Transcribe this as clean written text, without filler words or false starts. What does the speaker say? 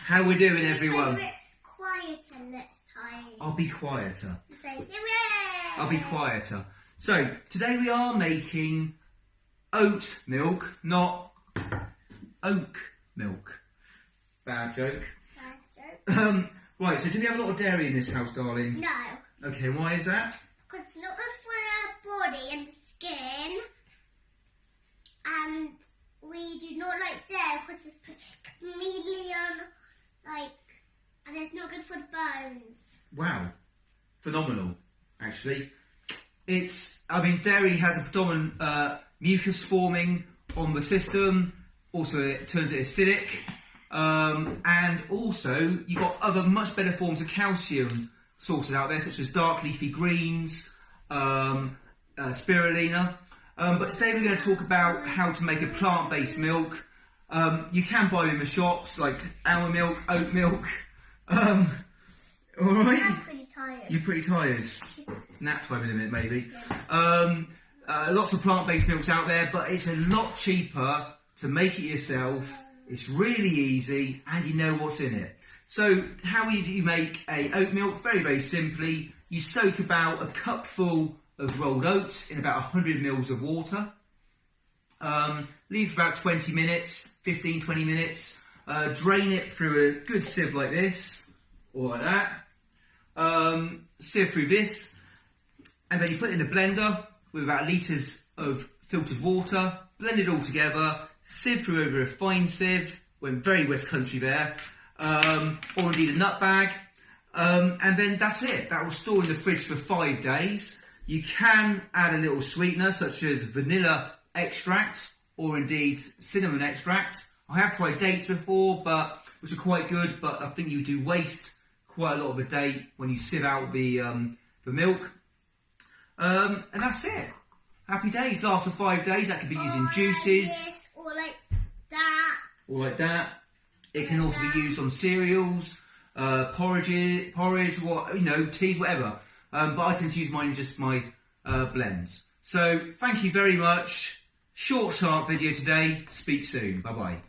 How we doing, everyone? A bit quieter next time. I'll be quieter. So, I'll be quieter. So, today we are making oat milk, not oak milk. Bad joke. Right, so do we have a lot of dairy in this house, darling? No. Okay, why is that? Because it's not good for our body and the skin. And we do not like dairy because it's chameleon, and it's not good for the bones. Wow. Phenomenal, actually. Dairy has a predominant mucus forming on the system. Also, it turns it acidic. And also, you've got other much better forms of calcium sources out there, such as dark leafy greens, spirulina. But today we're going to talk about how to make a plant-based milk. You can buy them in the shops, like our milk, oat milk. All right? I'm pretty tired. You're pretty tired. Nap time in a minute, maybe. Lots of plant-based milks out there, but it's a lot cheaper to make it yourself. It's really easy, and you know what's in it. So, how do you make a oat milk? Very, very simply, you soak about a cupful of rolled oats in about 100 mils of water. Leave for about 20 minutes, 15, 20 minutes. Drain it through a good sieve like this, or like that. Sieve through this, and then you put it in a blender with about litres of filtered water. Blend it all together. Sieve through over a fine sieve. Went very West Country there. Or indeed a nut bag. And then that's it. That will store in the fridge for 5 days. You can add a little sweetener such as vanilla extract or indeed cinnamon extract. I have tried dates before, which are quite good, but I think you do waste quite a lot of the date when you sieve out the milk. And that's it. Happy days. Lasts for 5 days. That could be used in juices. Like or like that. Or like that. It can also be used on cereals, porridge, teas, whatever. But I tend to use mine in just my blends. So thank you very much. Short, sharp video today. Speak soon. Bye-bye.